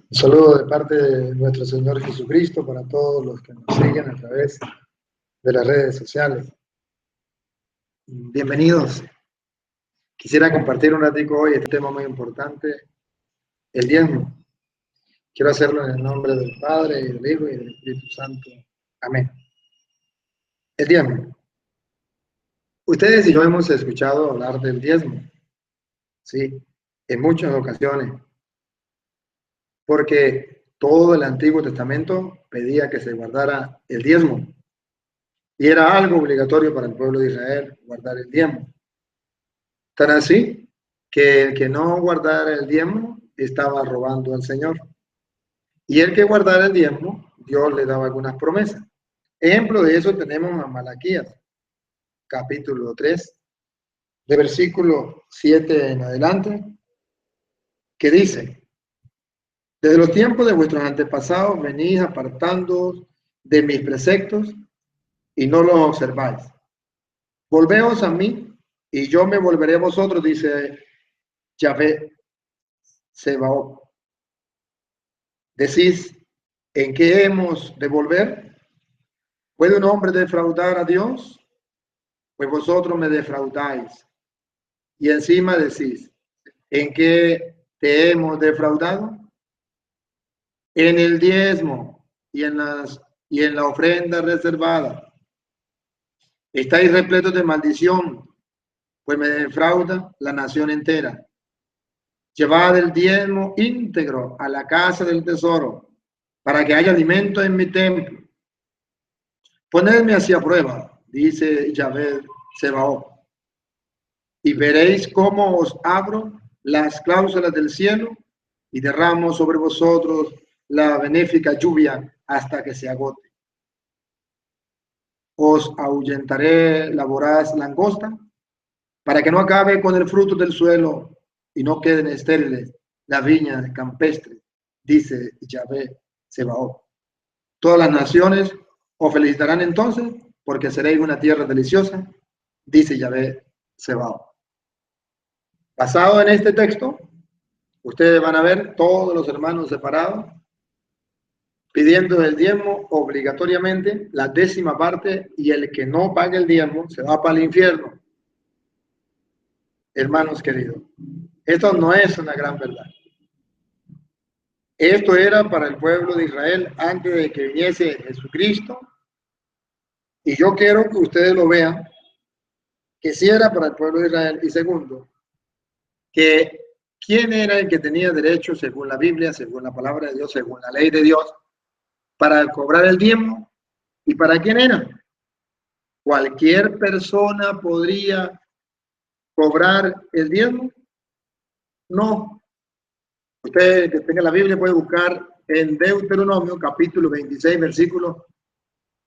Un saludo de parte de nuestro Señor Jesucristo para todos los que nos siguen a través de las redes sociales. Bienvenidos. Quisiera compartir un ratico hoy este tema muy importante, el diezmo. Quiero hacerlo en el nombre del Padre, y del Hijo, y del Espíritu Santo. Amén. El diezmo. Ustedes y yo hemos escuchado hablar del diezmo, sí, en muchas ocasiones, porque todo el Antiguo Testamento pedía que se guardara el diezmo. Y era algo obligatorio para el pueblo de Israel guardar el diezmo. Tan así que el que no guardara el diezmo estaba robando al Señor. Y el que guardara el diezmo, Dios le daba algunas promesas. Ejemplo de eso tenemos a Malaquías, capítulo 3, de versículo 7 en adelante, que dice: desde los tiempos de vuestros antepasados venís apartándoos de mis preceptos y no los observáis. Volveos a mí y yo me volveré a vosotros, dice Yahvé Sebaot. Decís, ¿en qué hemos de volver? ¿Puede un hombre defraudar a Dios? Pues vosotros me defraudáis. Y encima decís, ¿en qué te hemos defraudado? En el diezmo y en la ofrenda reservada. Estáis repletos de maldición, pues me defrauda la nación entera. Llevad el diezmo íntegro a la casa del tesoro, para que haya alimento en mi templo. Ponedme así a prueba, dice Yahvé Sebaot, y veréis cómo os abro las cláusulas del cielo y derramo sobre vosotros la benéfica lluvia hasta que se agote. Os ahuyentaré la voraz langosta, para que no acabe con el fruto del suelo y no queden estériles las viñas campestres, dice Yahvé Sebaot. Todas las naciones os felicitarán entonces, porque seréis una tierra deliciosa, dice Yahvé Sebaot. Basado en este texto, ustedes van a ver todos los hermanos separados pidiendo el diezmo obligatoriamente, la 10ª parte, y el que no pague el diezmo se va para el infierno. Hermanos queridos, esto no es una gran verdad. Esto era para el pueblo de Israel antes de que viniese Jesucristo, y yo quiero que ustedes lo vean, que sí era para el pueblo de Israel. Y segundo, que quién era el que tenía derecho, según la Biblia, según la palabra de Dios, según la ley de Dios, para cobrar el diezmo, y para quién era. ¿Cualquier persona podría cobrar el diezmo? No. Usted que tenga la Biblia puede buscar en Deuteronomio capítulo 26, versículo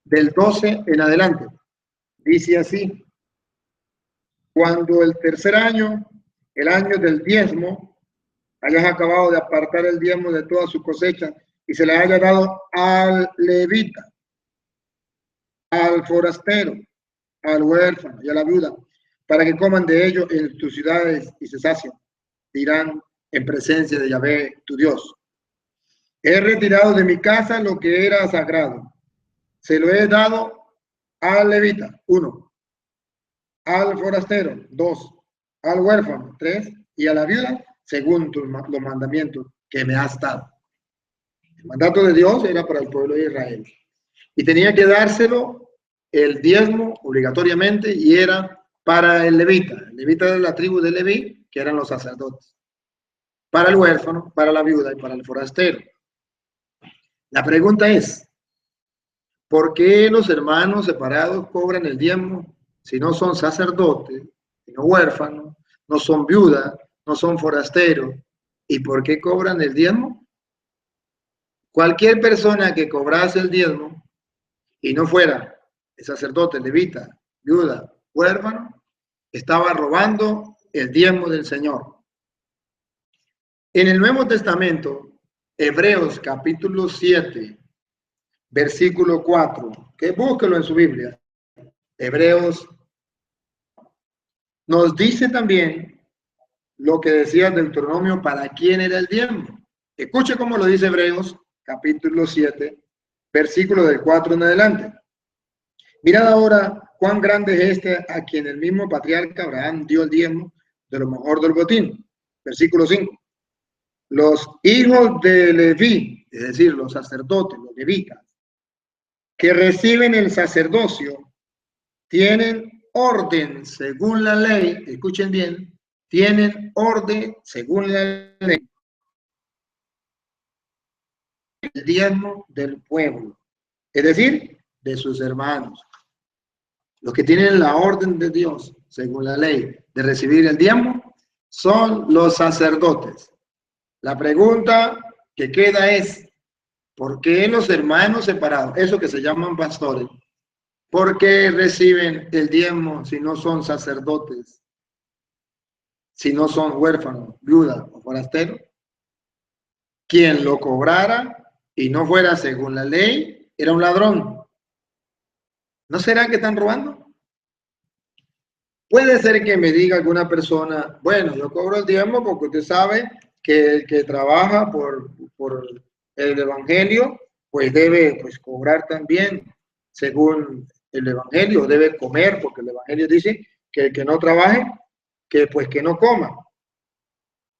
del 12 en adelante. Dice así: cuando el tercer año, el año del diezmo, hayas acabado de apartar el diezmo de toda su cosecha y se le haya dado al levita, al forastero, al huérfano y a la viuda, para que coman de ello en tus ciudades y se sacien, dirán en presencia de Yahvé tu Dios: he retirado de mi casa lo que era sagrado, se lo he dado al levita, 1, al forastero, 2, al huérfano, 3, y a la viuda, según los mandamientos que me has dado. El mandato de Dios era para el pueblo de Israel y tenía que dárselo el diezmo obligatoriamente, y era para el levita de la tribu de Leví, que eran los sacerdotes, para el huérfano, para la viuda y para el forastero. La pregunta es, ¿por qué los hermanos separados cobran el diezmo si no son sacerdotes, si no huérfanos, no son viudas, no son forasteros? ¿Y por qué cobran el diezmo? Cualquier persona que cobrase el diezmo y no fuera el sacerdote, levita, viuda, huérfano, estaba robando el diezmo del Señor. En el Nuevo Testamento, Hebreos capítulo 7, versículo 4, que búsquelo en su Biblia. Hebreos nos dice también lo que decía Deuteronomio, para quién era el diezmo. Escuche cómo lo dice Hebreos, capítulo 7, versículo del 4 en adelante. Mirad ahora cuán grande es este a quien el mismo patriarca Abraham dio el diezmo de lo mejor del botín. Versículo 5. Los hijos de Leví, es decir, los sacerdotes, los levitas, que reciben el sacerdocio, tienen orden según la ley, escuchen bien, tienen orden según la ley, el diezmo del pueblo, es decir, de sus hermanos. Los que tienen la orden de Dios, según la ley, de recibir el diezmo, son los sacerdotes. La pregunta que queda es, ¿por qué los hermanos separados, esos que se llaman pastores, por qué reciben el diezmo si no son sacerdotes, si no son huérfanos, viudas o forasteros? Quien lo cobrara y no fuera según la ley, era un ladrón. ¿No será que están robando? Puede ser que me diga alguna persona, bueno, yo cobro el diezmo porque usted sabe que el que trabaja por el evangelio, pues debe pues cobrar también según el evangelio, debe comer, porque el evangelio dice que el que no trabaje, que pues que no coma.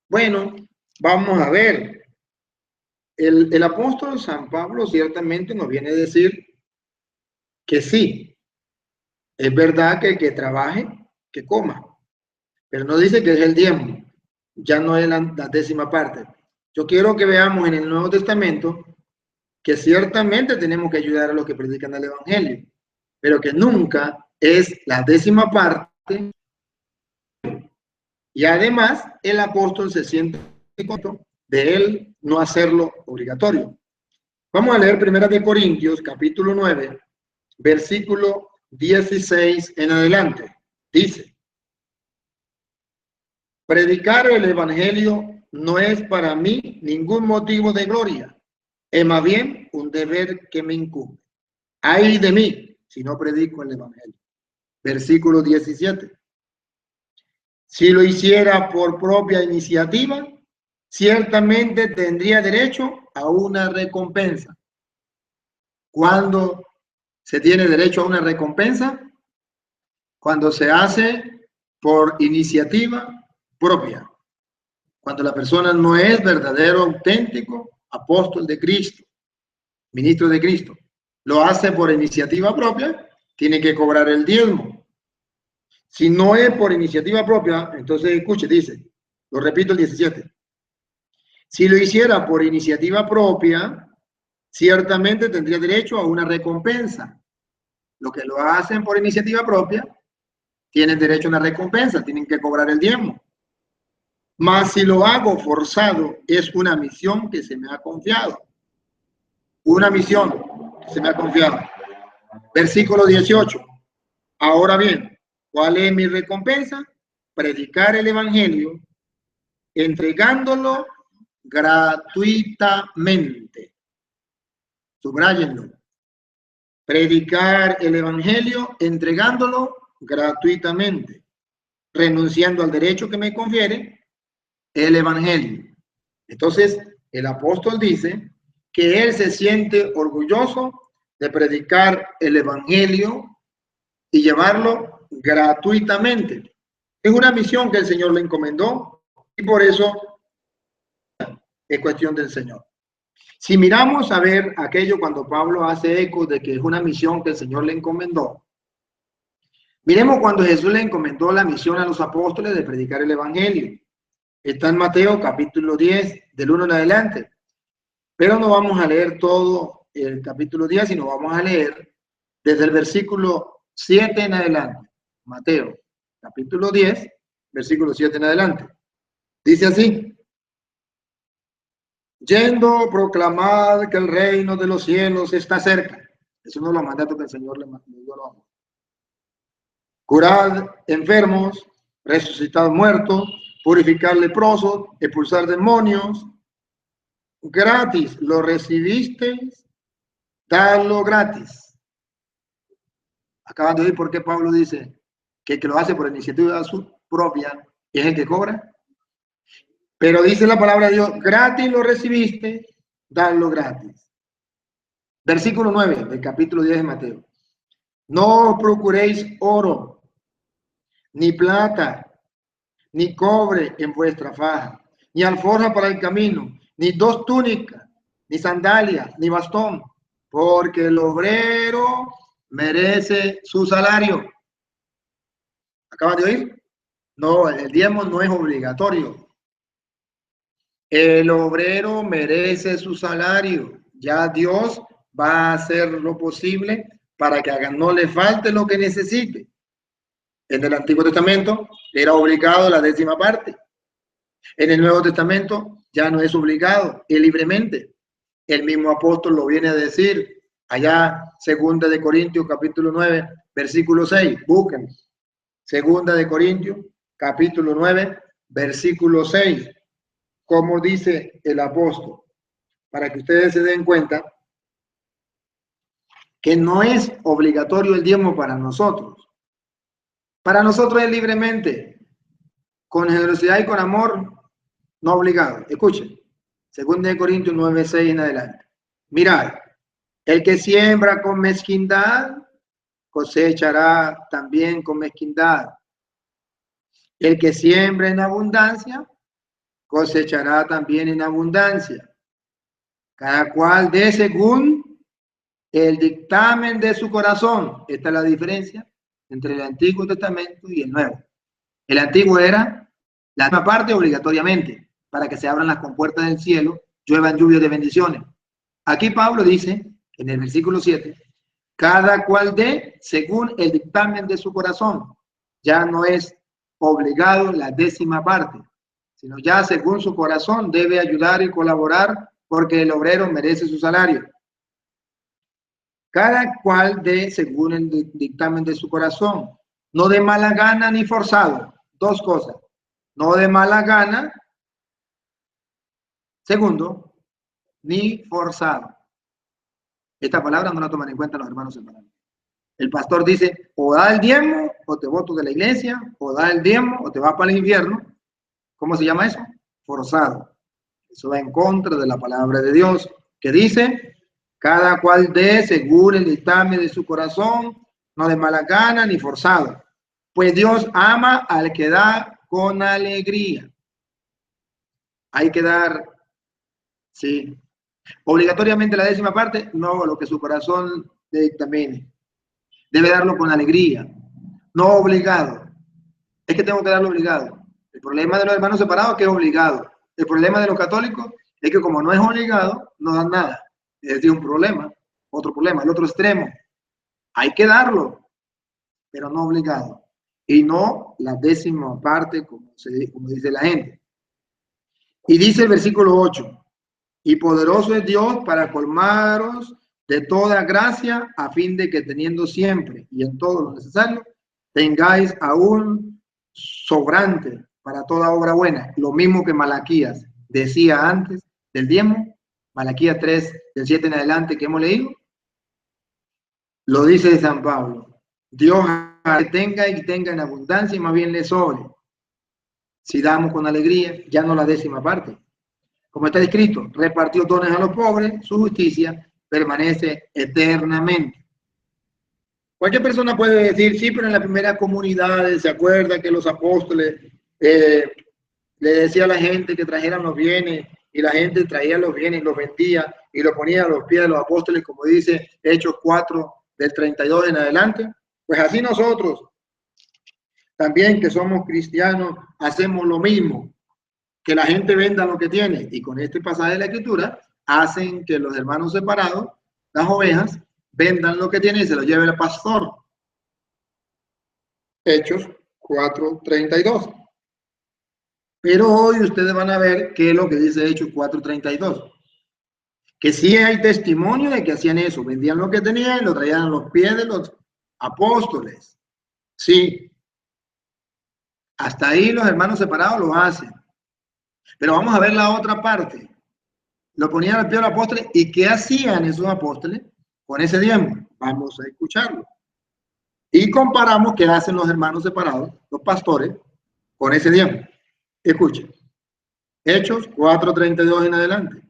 Bueno, vamos a ver. El apóstol San Pablo ciertamente nos viene a decir que sí, es verdad que el que trabaje, que coma. Pero no dice que es el diezmo, ya no es la décima parte. Yo quiero que veamos en el Nuevo Testamento que ciertamente tenemos que ayudar a los que predican el Evangelio, pero que nunca es la décima parte. Y además el apóstol se siente de él no hacerlo obligatorio. Vamos a leer 1 Corintios, capítulo 9, versículo 16 en adelante. Dice: predicar el evangelio no es para mí ningún motivo de gloria, es más bien un deber que me incumbe. Ay de mí si no predico el evangelio. Versículo 17. Si lo hiciera por propia iniciativa, ciertamente tendría derecho a una recompensa. ¿Cuándo se tiene derecho a una recompensa? Cuando se hace por iniciativa propia. Cuando la persona no es verdadero, auténtico apóstol de Cristo, ministro de Cristo, lo hace por iniciativa propia, tiene que cobrar el diezmo. Si no es por iniciativa propia, entonces escuche, dice, lo repito el 17. Si lo hiciera por iniciativa propia, ciertamente tendría derecho a una recompensa. Los que lo hacen por iniciativa propia tienen derecho a una recompensa, tienen que cobrar el diezmo. Mas si lo hago forzado, es una misión que se me ha confiado. Una misión que se me ha confiado. Versículo 18. Ahora bien, ¿cuál es mi recompensa? Predicar el evangelio, entregándolo gratuitamente. Subrayenlo. Predicar el evangelio, entregándolo gratuitamente, renunciando al derecho que me confiere el evangelio. Entonces, el apóstol dice que él se siente orgulloso de predicar el evangelio y llevarlo gratuitamente. Es una misión que el Señor le encomendó y por eso es cuestión del Señor. Si miramos a ver aquello cuando Pablo hace eco de que es una misión que el Señor le encomendó, miremos cuando Jesús le encomendó la misión a los apóstoles de predicar el evangelio. Está en Mateo capítulo 10, del 1 en adelante. Pero no vamos a leer todo el capítulo 10, sino vamos a leer desde el versículo 7 en adelante. Mateo capítulo 10, versículo 7 en adelante. Dice así: yendo, proclamad que el reino de los cielos está cerca. Es uno de los mandatos que el Señor le dio a los apóstoles. Curad enfermos, resucitad muertos, purificar leprosos, expulsar demonios. Gratis lo recibisteis, dadlo gratis. Acaban de oír por qué Pablo dice que el que lo hace por iniciativa propia es el que cobra. Pero dice la palabra de Dios, gratis lo recibiste, dadlo gratis. Versículo 9 del capítulo 10 de Mateo. No procuréis oro, ni plata, ni cobre en vuestra faja, ni alforja para el camino, ni dos túnicas, ni sandalias, ni bastón, porque el obrero merece su salario. ¿Acaban de oír? No, el diezmo no es obligatorio. El obrero merece su salario. Ya Dios va a hacer lo posible para que no le falte lo que necesite. En el Antiguo Testamento era obligado la 10ª parte. En el Nuevo Testamento ya no es obligado, es libremente. El mismo apóstol lo viene a decir allá, 2 de Corintios capítulo 9, versículo 6. Busquen. 2 de Corintios capítulo 9, versículo 6. Como dice el apóstol, para que ustedes se den cuenta que no es obligatorio el diezmo para nosotros. Para nosotros es libremente, con generosidad y con amor, no obligado. Escuchen, 2 de Corintios 9, 6 en adelante. Mirad, el que siembra con mezquindad, cosechará también con mezquindad. El que siembra en abundancia, cosechará también en abundancia. Cada cual dé según el dictamen de su corazón. Esta es la diferencia entre el Antiguo Testamento y el Nuevo. El Antiguo era la misma parte obligatoriamente, para que se abran las compuertas del cielo, lluevan lluvias de bendiciones. Aquí Pablo dice, en el versículo 7, cada cual dé según el dictamen de su corazón. Ya no es obligado la 10ª parte, sino ya según su corazón debe ayudar y colaborar porque el obrero merece su salario. Cada cual dé según el dictamen de su corazón, no de mala gana ni forzado. Dos cosas, no de mala gana, segundo, ni forzado. Esta palabra no la toman en cuenta los hermanos separados. El pastor dice, o da el diezmo o te voto de la iglesia, o da el diezmo o te vas para el infierno. ¿Cómo se llama eso? Forzado. Eso va en contra de la palabra de Dios, que dice, cada cual dé según el dictamen de su corazón, no de mala gana ni forzado. Pues Dios ama al que da con alegría. Hay que dar, sí, obligatoriamente la 10ª parte, no, lo que su corazón dictamine. Debe darlo con alegría, no obligado. Es que tengo que darlo obligado. El problema de los hermanos separados es que es obligado. El problema de los católicos es que como no es obligado, no dan nada. Es decir, un problema, otro problema, el otro extremo. Hay que darlo, pero no obligado. Y no la 10ª parte, como dice la gente. Y dice el versículo 8, y poderoso es Dios para colmaros de toda gracia, a fin de que teniendo siempre y en todo lo necesario, tengáis aún sobrante para toda obra buena. Lo mismo que Malaquías decía antes del diezmo, Malaquías 3, del 7 en adelante que hemos leído, lo dice San Pablo. Dios tenga y tenga en abundancia y más bien le sobre. Si damos con alegría, ya no la 10ª parte. Como está escrito, repartió dones a los pobres, su justicia permanece eternamente. Cualquier persona puede decir, sí, pero en la primera comunidad se acuerda que los apóstoles le decía a la gente que trajeran los bienes y la gente traía los bienes y los vendía y los ponía a los pies de los apóstoles, como dice Hechos 4 del 32 en adelante. Pues así nosotros, también que somos cristianos, hacemos lo mismo, que la gente venda lo que tiene. Y con este pasaje de la Escritura, hacen que los hermanos separados, las ovejas, vendan lo que tienen y se lo lleve el pastor. Hechos 4:32. Pero hoy ustedes van a ver qué es lo que dice Hechos 4:32. Que sí hay testimonio de que hacían eso, vendían lo que tenían y lo traían a los pies de los apóstoles. Sí. Hasta ahí los hermanos separados lo hacen. Pero vamos a ver la otra parte. Lo ponían al pie de los apóstoles. ¿Y qué hacían esos apóstoles con ese diezmo? Vamos a escucharlo. Y comparamos qué hacen los hermanos separados, los pastores, con ese diezmo. Escuchen. Hechos 4:32 en adelante.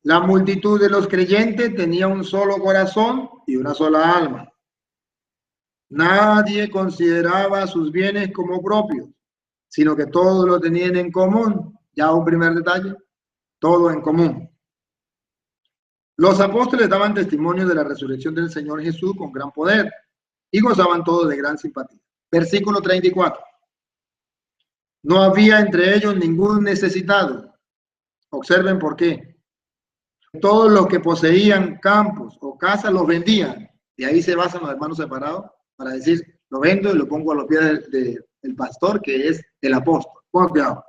La multitud de los creyentes tenía un solo corazón y una sola alma. Nadie consideraba sus bienes como propios, sino que todos lo tenían en común. Ya un primer detalle, todo en común. Los apóstoles daban testimonio de la resurrección del Señor Jesús con gran poder y gozaban todos de gran simpatía. Versículo 34. No había entre ellos ningún necesitado. Observen por qué. Todos los que poseían campos o casas los vendían. Y ahí se basan los hermanos separados para decir, lo vendo y lo pongo a los pies del pastor, que es el apóstol. Pongan cuidado.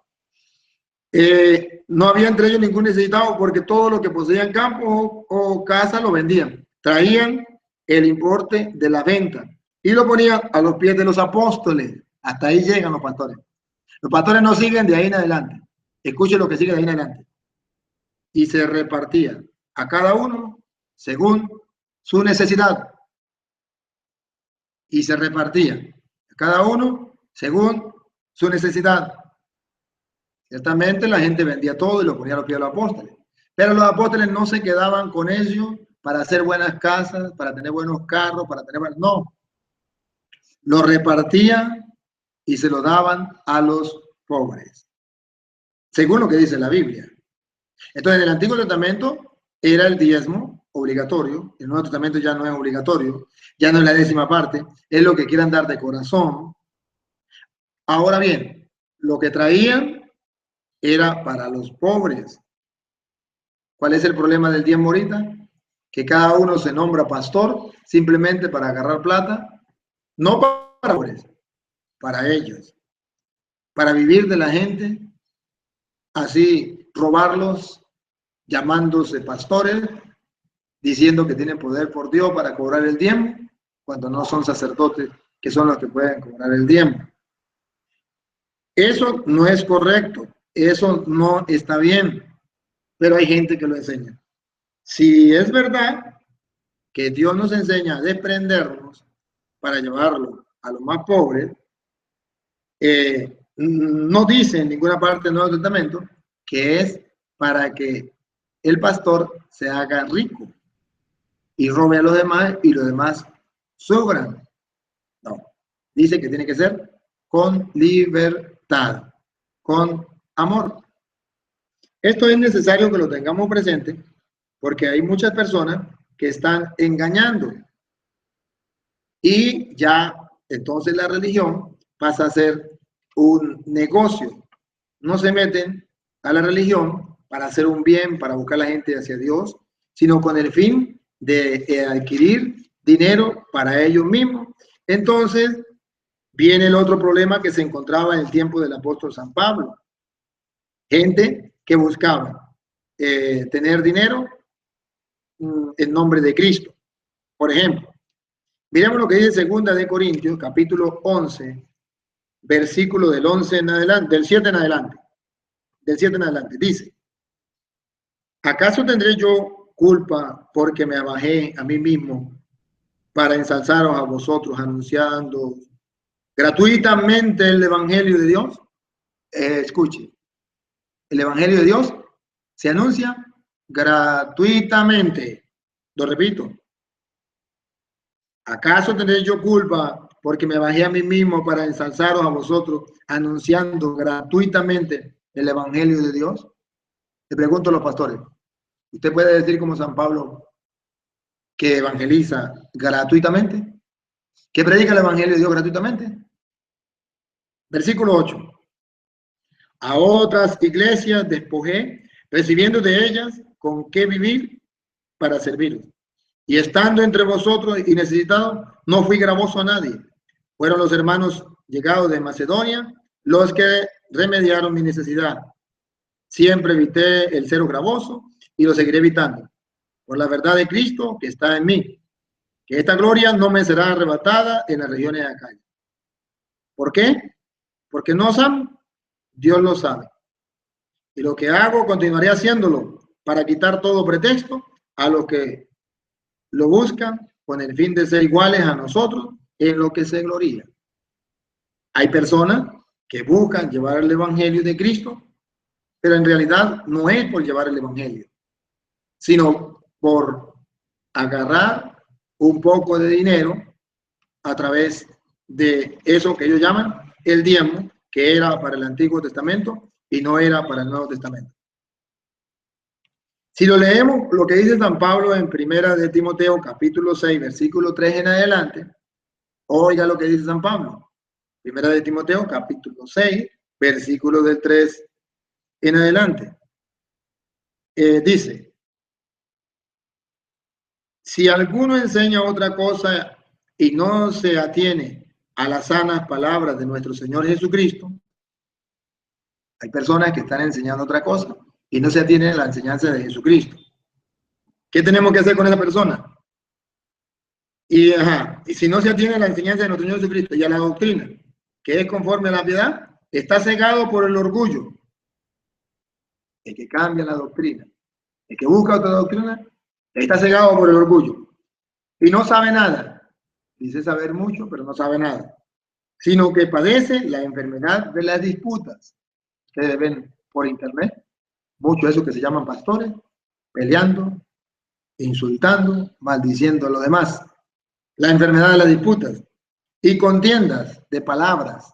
No había entre ellos ningún necesitado porque todos los que poseían campos o casas lo vendían. Traían el importe de la venta y lo ponían a los pies de los apóstoles. Hasta ahí llegan los pastores. Los pastores no siguen de ahí en adelante. Escuchen lo que sigue de ahí en adelante. Y se repartía a cada uno según su necesidad. Y se repartía a cada uno según su necesidad. Ciertamente la gente vendía todo y lo ponía a los pies de los apóstoles. Pero los apóstoles no se quedaban con ellos para hacer buenas casas, para tener buenos carros, para tener... No. Lo repartían y se lo daban a los pobres. Según lo que dice la Biblia. Entonces, en el Antiguo Testamento era el diezmo obligatorio. El Nuevo Testamento ya no es obligatorio. Ya no es la 10ª parte. Es lo que quieran dar de corazón. Ahora bien, lo que traían era para los pobres. ¿Cuál es el problema del diezmo ahorita? Que cada uno se nombra pastor simplemente para agarrar plata, no para pobres, para ellos, para vivir de la gente, así robarlos, llamándose pastores, diciendo que tienen poder por Dios para cobrar el diezmo, cuando no son sacerdotes que son los que pueden cobrar el diezmo. Eso no es correcto, eso no está bien, pero hay gente que lo enseña. Si es verdad que Dios nos enseña a desprendernos para llevarlo a los más pobres, no dice en ninguna parte del Nuevo Testamento que es para que el pastor se haga rico y robe a los demás y los demás sobran. No, dice que tiene que ser con libertad, con amor. Esto es necesario que lo tengamos presente porque hay muchas personas que están engañando y ya entonces la religión pasa a ser un negocio. No se meten a la religión para hacer un bien, para buscar a la gente hacia Dios, sino con el fin de adquirir dinero para ellos mismos. Entonces viene el otro problema que se encontraba en el tiempo del apóstol San Pablo. Gente que buscaba tener dinero en nombre de Cristo. Por ejemplo, miremos lo que dice 2 de Corintios, capítulo 11, versículo del 11 en adelante, del 7 en adelante. Del 7 en adelante. Dice, ¿acaso tendré yo culpa porque me abajé a mí mismo para ensalzaros a vosotros anunciando gratuitamente el Evangelio de Dios? Escuche, el Evangelio de Dios se anuncia gratuitamente. Lo repito. ¿Acaso tendré yo culpa porque me bajé a mí mismo para ensalzaros a vosotros anunciando gratuitamente el Evangelio de Dios? Le pregunto a los pastores, ¿usted puede decir como San Pablo que evangeliza gratuitamente? ¿Que predica el Evangelio de Dios gratuitamente? Versículo 8. A otras iglesias despojé, recibiendo de ellas con qué vivir para serviros. Y estando entre vosotros y necesitados, no fui gravoso a nadie. Fueron los hermanos llegados de Macedonia los que remediaron mi necesidad. Siempre evité el ser gravoso y lo seguiré evitando, por la verdad de Cristo que está en mí, que esta gloria no me será arrebatada en las regiones de Acaya. ¿Por qué? Porque no saben, Dios lo sabe. Y lo que hago, continuaré haciéndolo para quitar todo pretexto a los que lo buscan con el fin de ser iguales a nosotros en lo que se gloria. Hay personas que buscan llevar el Evangelio de Cristo pero en realidad no es por llevar el evangelio, sino por agarrar un poco de dinero a través de eso que ellos llaman el diezmo, que era para el Antiguo Testamento y no era para el Nuevo Testamento. Si lo leemos, lo que dice San Pablo en Primera de Timoteo, capítulo 6, versículo 3 en adelante, oiga lo que dice San Pablo. Primera de Timoteo, capítulo 6, versículo del 3 en adelante. Dice, si alguno enseña otra cosa y no se atiene a las sanas palabras de nuestro Señor Jesucristo, hay personas que están enseñando otra cosa y no se atienen a la enseñanza de Jesucristo. ¿Qué tenemos que hacer con esa persona? Y si no se atiene a la enseñanza de nuestro Señor Jesucristo y a la doctrina, que es conforme a la piedad, está cegado por el orgullo. El que cambia la doctrina, el que busca otra doctrina, está cegado por el orgullo y no sabe nada. Dice saber mucho, pero no sabe nada, sino que padece la enfermedad de las disputas. Ustedes ven por internet mucho eso que se llaman pastores, peleando, insultando, maldiciendo a los demás. La enfermedad de las disputas y contiendas de palabras,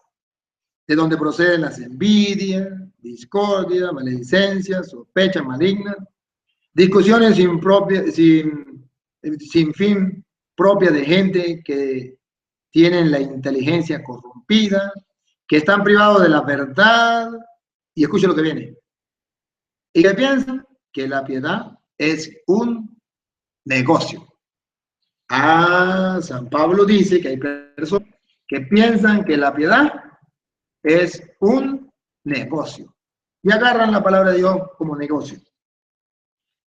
de donde proceden las envidias, discordia, maledicencias, sospechas malignas, discusiones sin fin, propia de gente que tienen la inteligencia corrompida, que están privados de la verdad, y escuchen lo que viene, y que piensan que la piedad es un negocio. San Pablo dice que hay personas que piensan que la piedad es un negocio y agarran la palabra de Dios como negocio.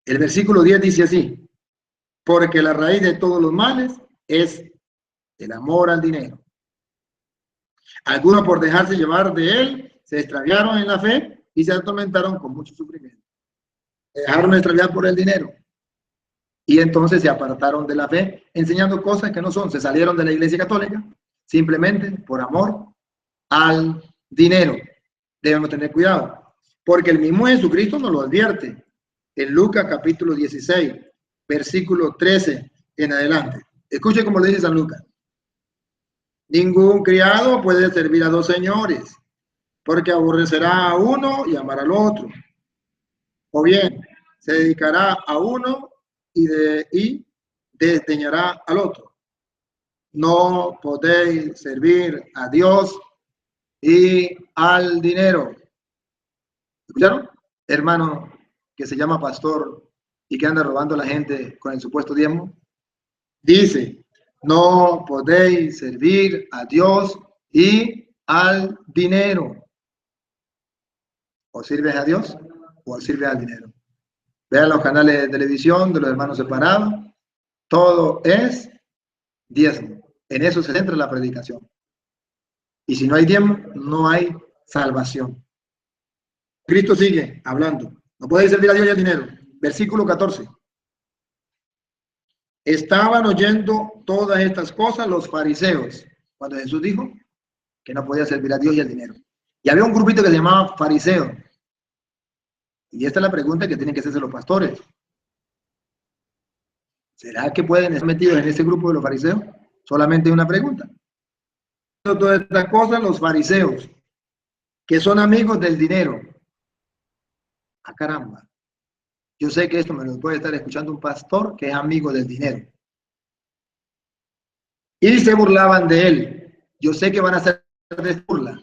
El versículo 10 dice así, porque la raíz de todos los males es el amor al dinero. Algunos por dejarse llevar de él se extraviaron en la fe y se atormentaron con mucho sufrimiento. Se dejaron extraviar por el dinero y entonces se apartaron de la fe enseñando cosas que no son. Se salieron de la Iglesia Católica simplemente por amor al dinero. Debemos tener cuidado, porque el mismo Jesucristo nos lo advierte en Lucas capítulo 16, versículo 13 en adelante. Escuche cómo le dice San Lucas. Ningún criado puede servir a dos señores, porque aborrecerá a uno y amará al otro. O bien, se dedicará a uno y desdeñará al otro. No podéis servir a Dios y al dinero. ¿Escucharon? Hermano que se llama pastor y que anda robando a la gente con el supuesto diezmo. Dice, no podéis servir a Dios y al dinero. O sirves a Dios o sirves al dinero. Vean los canales de televisión de los hermanos separados. Todo es diezmo. En eso se centra la predicación. Y si no hay diezmo, no hay salvación. Cristo sigue hablando. No podéis servir a Dios y al dinero. Versículo 14. Estaban oyendo todas estas cosas los fariseos, cuando Jesús dijo que no podía servir a Dios y al dinero. Y había un grupito que se llamaba fariseo. Y esta es la pregunta que tienen que hacerse los pastores. ¿Será que pueden estar metidos en ese grupo de los fariseos? Solamente una pregunta. Todas estas cosas los fariseos, que son amigos del dinero. ¡Ah, caramba! Yo sé que esto me lo puede estar escuchando un pastor que es amigo del dinero. Y se burlaban de él. Yo sé que van a hacer de burla.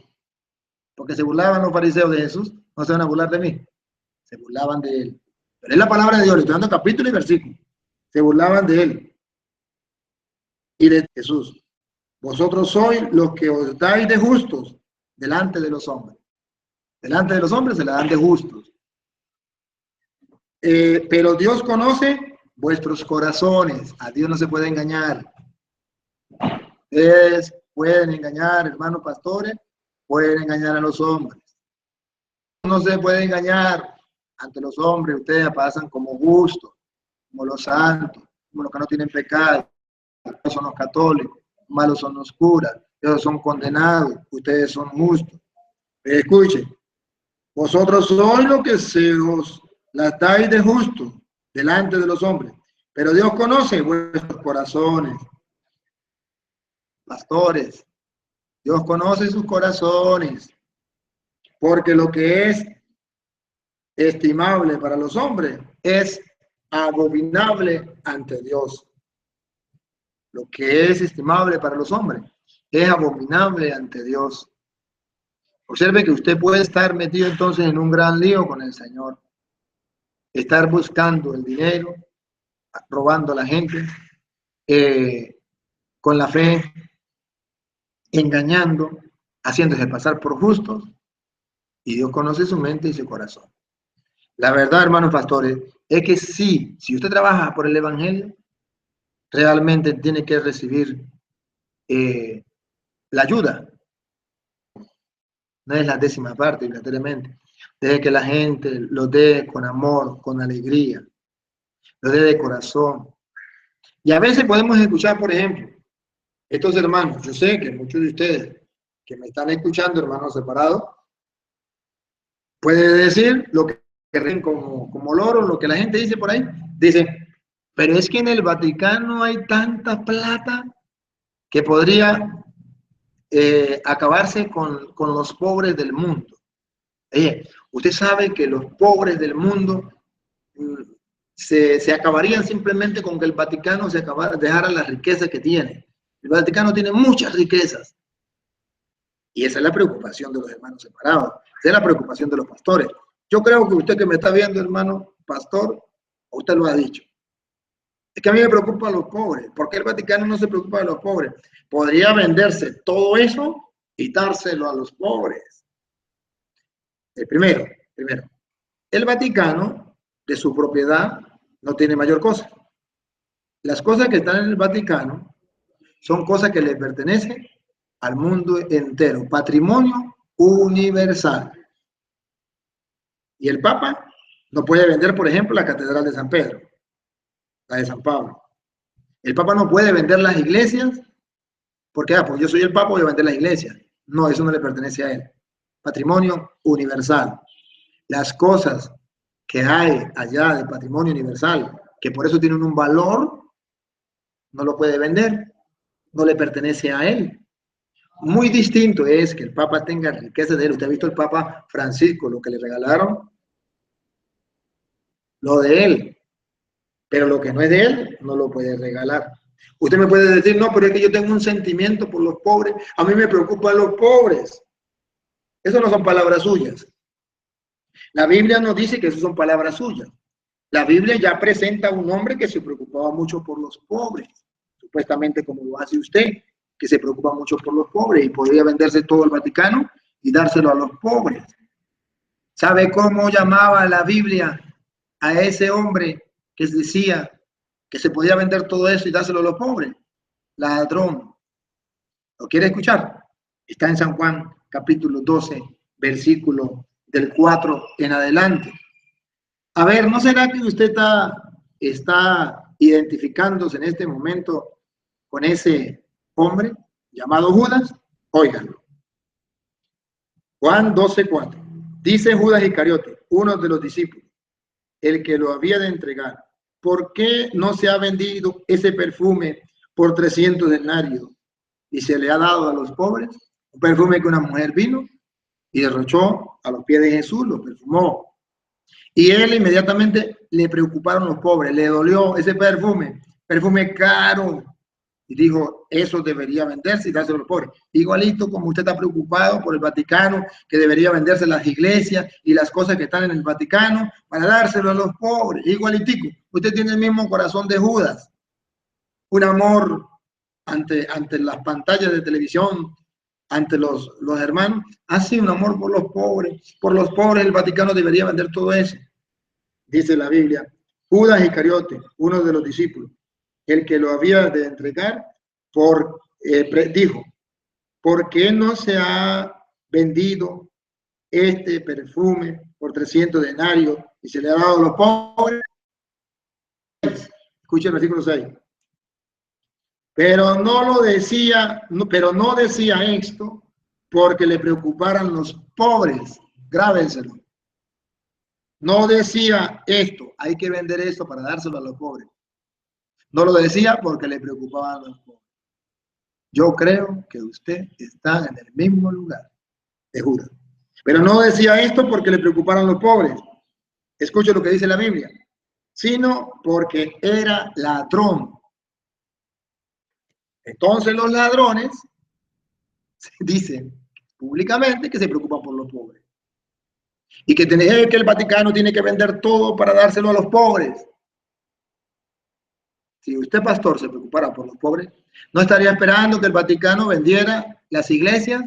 Porque se burlaban los fariseos de Jesús, no se van a burlar de mí. Se burlaban de él. Pero es la palabra de Dios, le estoy dando capítulo y versículo. Se burlaban de él y de Jesús. Vosotros sois los que os dais de justos delante de los hombres. Delante de los hombres se la dan de justos. Pero Dios conoce vuestros corazones. A Dios no se puede engañar. Ustedes pueden engañar, hermanos pastores, pueden engañar a los hombres. No se puede engañar ante los hombres. Ustedes pasan como justos, como los santos, como los que no tienen pecado. Estos son los católicos, malos son los curas, ellos son condenados, ustedes son justos. Escuchen, Vosotros sois lo que se os las dais de justo delante de los hombres, pero Dios conoce vuestros corazones. Pastores, Dios conoce sus corazones, porque lo que es estimable para los hombres es abominable ante Dios. Lo que es estimable para los hombres es abominable ante Dios. Observe que usted puede estar metido entonces en un gran lío con el Señor, estar buscando el dinero, robando a la gente, con la fe, engañando, haciéndose pasar por justos, y Dios conoce su mente y su corazón. La verdad, hermanos pastores, es que sí, si usted trabaja por el Evangelio, realmente tiene que recibir la ayuda. No es la décima parte, obligatoriamente. Deje que la gente lo dé con amor, con alegría, lo dé de corazón. Y a veces podemos escuchar, por ejemplo, estos hermanos, yo sé que muchos de ustedes que me están escuchando, hermanos separados, pueden decir lo que ríen como loro, lo que la gente dice por ahí. Dice, pero es que en el Vaticano hay tanta plata que podría acabarse con los pobres del mundo. Usted sabe que los pobres del mundo se acabarían simplemente con que el Vaticano dejara las riquezas que tiene. El Vaticano tiene muchas riquezas. Y esa es la preocupación de los hermanos separados. Esa es la preocupación de los pastores. Yo creo que usted que me está viendo, hermano pastor, usted lo ha dicho. Es que a mí me preocupan los pobres. ¿Por qué el Vaticano no se preocupa de los pobres? Podría venderse todo eso y dárselo a los pobres. Primero, el Vaticano, de su propiedad, no tiene mayor cosa. Las cosas que están en el Vaticano son cosas que le pertenecen al mundo entero, patrimonio universal. Y el Papa no puede vender, por ejemplo, la Catedral de San Pedro, la de San Pablo. El Papa no puede vender las iglesias, porque pues yo soy el Papa, voy a vender las iglesias. No, eso no le pertenece a él. Patrimonio universal. Las cosas que hay allá de patrimonio universal, que por eso tienen un valor, no lo puede vender, no le pertenece a él. Muy distinto es que el Papa tenga riqueza de él. Usted ha visto el Papa Francisco, lo que le regalaron, lo de él, pero lo que no es de él, no lo puede regalar. Usted me puede decir, no, pero es que yo tengo un sentimiento por los pobres, a mí me preocupan los pobres. Eso no son palabras suyas. La Biblia nos dice que eso son palabras suyas. La Biblia ya presenta a un hombre que se preocupaba mucho por los pobres, supuestamente como lo hace usted, que se preocupa mucho por los pobres y podría venderse todo el Vaticano y dárselo a los pobres. ¿Sabe cómo llamaba la Biblia a ese hombre que decía que se podía vender todo eso y dárselo a los pobres? Ladrón. ¿Lo quiere escuchar? Está en San Juan, capítulo 12, versículo del 4 en adelante. A ver, ¿no será que usted está identificándose en este momento con ese hombre llamado Judas? Óiganlo. Juan 12:4. Dice Judas Iscariote, uno de los discípulos, el que lo había de entregar, ¿por qué no se ha vendido ese perfume por 300 denarios y se le ha dado a los pobres? Un perfume que una mujer vino y derrochó a los pies de Jesús, lo perfumó. Y él inmediatamente le preocuparon los pobres, le dolió ese perfume caro. Y dijo, eso debería venderse y dárselo a los pobres. Igualito como usted está preocupado por el Vaticano, que debería venderse las iglesias y las cosas que están en el Vaticano para dárselo a los pobres. Igualitico, usted tiene el mismo corazón de Judas. Un amor ante las pantallas de televisión, ante los hermanos, así un amor por los pobres. Por los pobres el Vaticano debería vender todo eso. Dice la Biblia, Judas Iscariote, uno de los discípulos, el que lo había de entregar, dijo, ¿por qué no se ha vendido este perfume por 300 denarios y se le ha dado a los pobres? Escuchen el versículo 6. Pero no decía esto porque le preocuparan los pobres. Grábenselo. no decía esto, hay que vender esto para dárselo a los pobres. No lo decía porque le preocupaban a los pobres. Yo creo que usted está en el mismo lugar, te juro. Pero no decía esto porque le preocuparan los pobres. Escuche lo que dice la Biblia. Sino porque era ladrón. Entonces los ladrones dicen públicamente que se preocupan por los pobres. Y que el Vaticano tiene que vender todo para dárselo a los pobres. Si usted, pastor, se preocupara por los pobres, no estaría esperando que el Vaticano vendiera las iglesias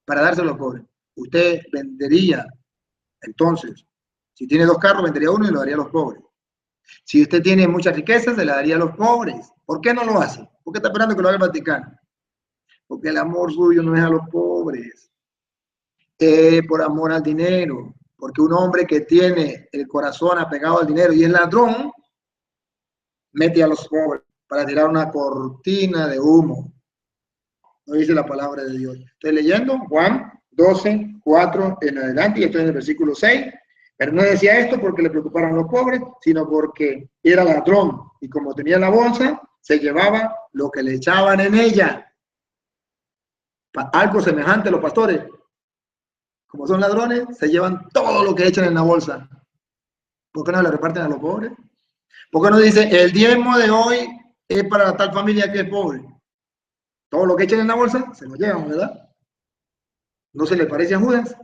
para dárselo a los pobres. Usted vendería, entonces, si tiene 2 carros, vendería uno y lo daría a los pobres. Si usted tiene muchas riquezas, se la daría a los pobres. ¿Por qué no lo hace? ¿Por qué está esperando que lo haga el Vaticano? Porque el amor suyo no es a los pobres, por amor al dinero. Porque un hombre que tiene el corazón apegado al dinero y es ladrón, mete a los pobres para tirar una cortina de humo. No dice la palabra de Dios. Estoy leyendo Juan 12, 4 en adelante y estoy en el versículo 6. Pero no decía esto porque le preocuparan los pobres, sino porque era ladrón y como tenía la bolsa, se llevaba lo que le echaban en ella. Algo semejante a los pastores. Como son ladrones, se llevan todo lo que echan en la bolsa. ¿Por qué no le reparten a los pobres? ¿Por qué no dice, el diezmo de hoy es para la tal familia que es pobre? Todo lo que echen en la bolsa, se lo llevan, ¿verdad? ¿No se le parece a Judas?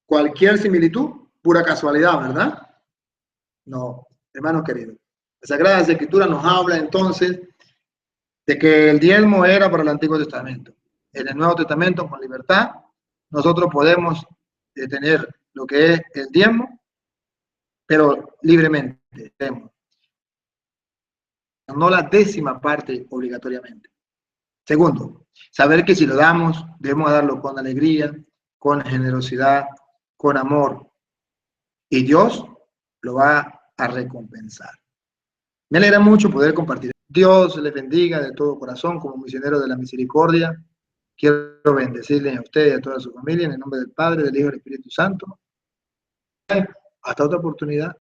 Cualquier similitud, pura casualidad, ¿verdad? No, hermanos queridos. La Sagrada Escritura nos habla entonces de que el diezmo era para el Antiguo Testamento. En el Nuevo Testamento, con libertad, nosotros podemos tener lo que es el diezmo, pero libremente. No la 10ª parte obligatoriamente. Segundo, saber que si lo damos, debemos darlo con alegría, con generosidad, con amor. Y Dios lo va a recompensar. Me alegra mucho poder compartir. Dios les bendiga de todo corazón como misionero de la misericordia. Quiero bendecirles a ustedes y a toda su familia en el nombre del Padre, del Hijo y del Espíritu Santo. Hasta otra oportunidad.